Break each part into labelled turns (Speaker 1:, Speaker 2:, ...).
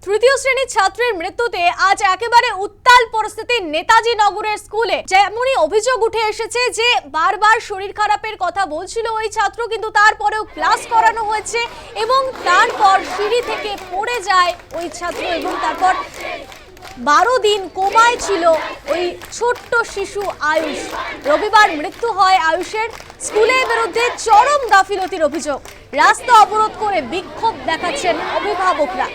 Speaker 1: তৃতীয় শ্রেণীর ছাত্রের মৃত্যুতে আজ একেবারে উত্তাল পরিস্থিতি নেতাজি নগরের স্কুলে। যেমনই অভিযোগ উঠে এসেছে যে বারবার শরীর খারাপের কথা বলছিল ওই ছাত্র, কিন্তু তারপরেও ক্লাস করানো হয়েছে এবং তারপর সিঁড়ি থেকে পড়ে যায় ওই ছাত্র এবং তারপর 12 দিন কোমায় ছিল ওই ছোট্ট শিশু আয়ুষ। রবিবার মৃত্যু হয় আয়ুষের। স্কুলের বিরুদ্ধে চরম গাফিলতির অভিযোগ, রাস্তা অবরোধ করে বিক্ষোভ দেখাচ্ছেন অভিভাবকরা।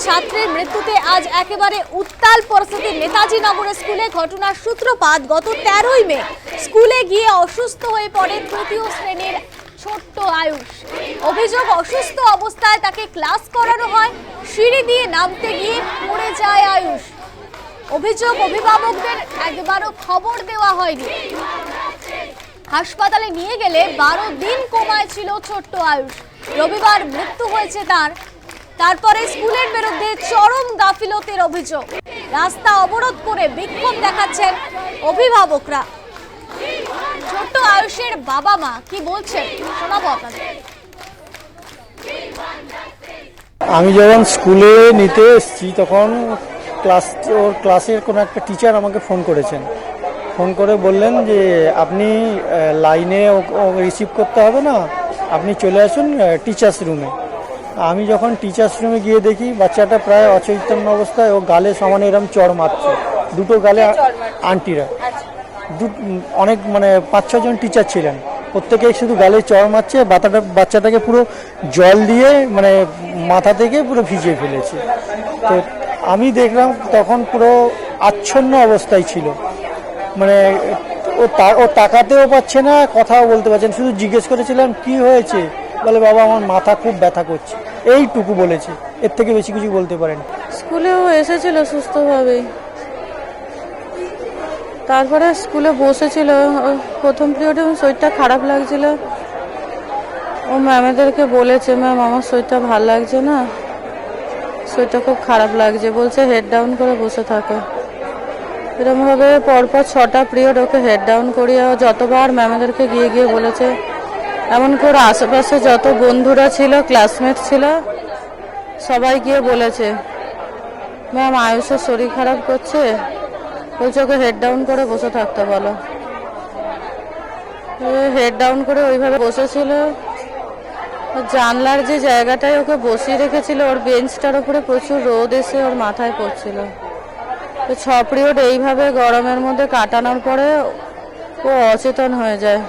Speaker 1: ছাত্রের মৃত্যুতে আজ একেবারে উত্তাল পরিস্থিতি নেতাজি নগরের স্কুলে। ঘটনার সূত্রপাত গত 13ই মে। স্কুলে গিয়ে অসুস্থ হয়ে পড়ে তৃতীয় শ্রেণীর ছোট্ট আয়ুষ। অভিযোগ, অসুস্থ অবস্থায় তাকে ক্লাস করানো হয়, সিঁড়ি দিয়ে নামতে গিয়ে পড়ে যায় আয়ুষ। অভিযোগ, অভিভাবকদের একবারও খবর দেওয়া হয়নি। হাসপাতালে নিয়ে গেলে 12 দিন কোমায় ছিল ছোট্ট আয়ুষ। রবিবার মৃত্যু হয়েছে তার। তারপরে স্কুলের বিরুদ্ধে চরম গাফিলতির অভিযোগ, রাস্তা অবরোধ করে বিক্ষোভ দেখাচ্ছেন অভিভাবকরা। ছোট্ট আয়ুষের বাবা মা কি বলছেন শোনাবো আপনাদের।
Speaker 2: আমি যখন স্কুলে নিতে এসেছি তখন ক্লাসের কোনো একটা টিচার আমাকে ফোন করেছেন। ফোন করে বললেন যে আপনি লাইনে রিসিভ করতে হবে না, আপনি চলে আসুন টিচার্স রুমে। আমি যখন টিচার্স রুমে গিয়ে দেখি বাচ্চাটা প্রায় অচৈতন্য অবস্থায়, ও গালে সমানে এরকম চড় মারছে, দুটো গালে আন্টিরা। অনেক 5-6 জন টিচার ছিলেন, প্রত্যেকেই শুধু গালে চড় মারছে। বাচ্চাটাকে পুরো জল দিয়ে মাথা থেকে পুরো ভিজিয়ে ফেলেছে। তো আমি দেখলাম তখন পুরো আচ্ছন্ন অবস্থায় ছিল, ও তাকাতেও পারছে না, কথাও বলতে পারছে না। শুধু জিজ্ঞেস করেছিলাম কি হয়েছে, বলে বাবা আমার মাথা খুব ব্যথা করছে, এইটুকু বলেছে, এর থেকে বেশি কিছু বলতে পারেন।
Speaker 3: স্কুলেও এসেছিল সুস্থভাবেই, তারপরে স্কুলে বসেছিল। প্রথম পিরিয়ডে শরীরটা খারাপ লাগছিল, ও ম্যামেদেরকে বলেছে ম্যাম আমার শরীরটা ভাল লাগছে না, শরীরটা খুব খারাপ লাগছে, বলছে হেড ডাউন করে বসে থাকো। এরকমভাবে পরপর 6টা পিরিয়ড ওকে হেড ডাউন করিয়ে যতবার ম্যামেদেরকে গিয়ে গিয়ে বলেছে। এমনকি ওর আশেপাশে যত বন্ধুরা ছিল, ক্লাসমেট ছিল, সবাই গিয়ে বলেছে ম্যাম আয়ুষের শরীর খারাপ করছে, বলছে ওকে হেড ডাউন করে বসে থাকতে বলো। হেড ডাউন করে ওইভাবে বসেছিল। জানলার যে জায়গাটায় ওকে বসিয়ে রেখেছিল, ওর বেঞ্চটার উপরে প্রচুর রোদ এসে ওর মাথায় পড়ছিল। তো 6 পিরিয়ড এইভাবে গরমের মধ্যে কাটানোর পরে ও অচেতন হয়ে যায়।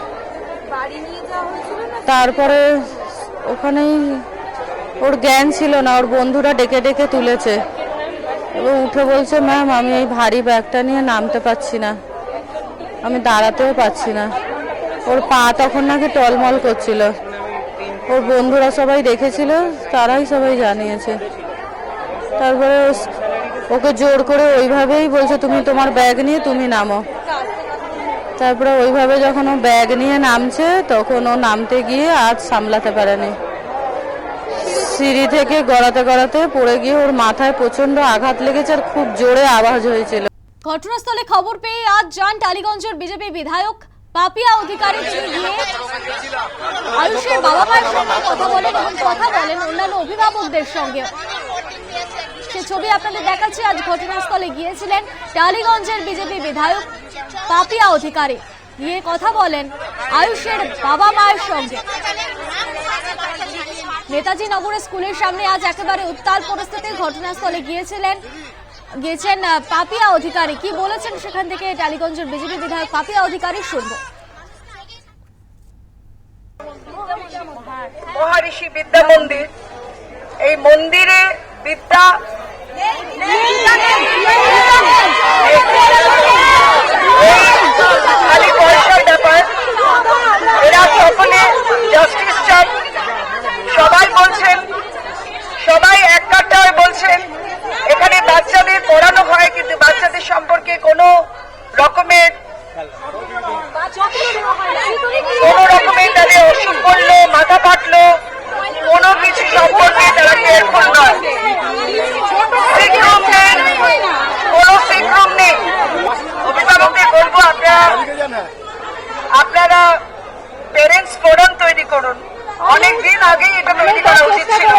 Speaker 3: তারপরে ওখানেই ওর জ্ঞান ছিল না, ওর বন্ধুরা ডেকে ডেকে তুলেছে। ও উঠে বলছে ম্যাম আমি এই ভারী ব্যাগটা নিয়ে নামতে পারছি না, আমি দাঁড়াতেও পারছি না। ওর পা তখন নাকি টলমল করছিল। ওর বন্ধুরা সবাই দেখেছিল, তারাই সবাই জানিয়েছে। তারপরে ওকে জোর করে ওইভাবেই বলছে তুমি তোমার ব্যাগ নিয়ে তুমি নামো। তারপরে ওইভাবে যখন ও ব্যাগ নিয়ে নামছে তখন ও নামতে গিয়ে আর সামলাতে পারেনি, সিঁড়ি থেকে গড়াতে গড়াতে পড়ে গিয়ে ওর মাথায় প্রচন্ড আঘাত লেগেছে আর খুব জোরে আওয়াজ হয়েছিল।
Speaker 1: ঘটনাস্থলে খবর পেয়ে আজ যান টালিগঞ্জের বিজেপি বিধায়ক পাপিয়া অধিকারী। তিনি গিয়ে আয়ুষের বাবা মায়ের সঙ্গে কথা বলেন এবং কথা বলেন অন্যান্য অভিভাবকদের সঙ্গে। সে ছবি আপনাদের দেখাচ্ছি। আজ ঘটনাস্থলে গিয়েছিলেন টালিগঞ্জের বিজেপি বিধায়ক পাপিয়া অধিকারী, গিয়ে কথা বলেন আয়ুষের বাবা মায়ের সঙ্গে। নেতাজি নগরের স্কুলের সামনে আজ একেবারে উত্তাল পরিস্থিতি। ঘটনাস্থলে গিয়েছেন পাপিয়া অধিকারী। কি বলেছেন সেখান থেকে টালিগঞ্জের বিজেপি বিধায়ক পাপিয়া অধিকারী শুনব।
Speaker 4: মহারিষি বিদ্যা মন্দির, এই মন্দিরে বিদ্যা খালি পয়সার ব্যাপার। এরা সকলে জাস্টিস চান, সবাই বলছেন, সবাই এক কাট্টায় বলছেন এখানে বাচ্চাদের পড়ানো হয়, কিন্তু বাচ্চাদের সম্পর্কে কোনো রকমের তাদের অসুখ করলো, মাথা ফাটলো, কোনো কিছু সম্পর্কে তারা কেয়ারফুল নয়। সিকরুম নেই, কোনো সিকরুম নেই। অভিভাবকদের বলবো আপনারা পেরেন্টস ফোরাম তৈরি করুন। অনেকদিন আগেই এটা তৈরি করা উচিত ছিল।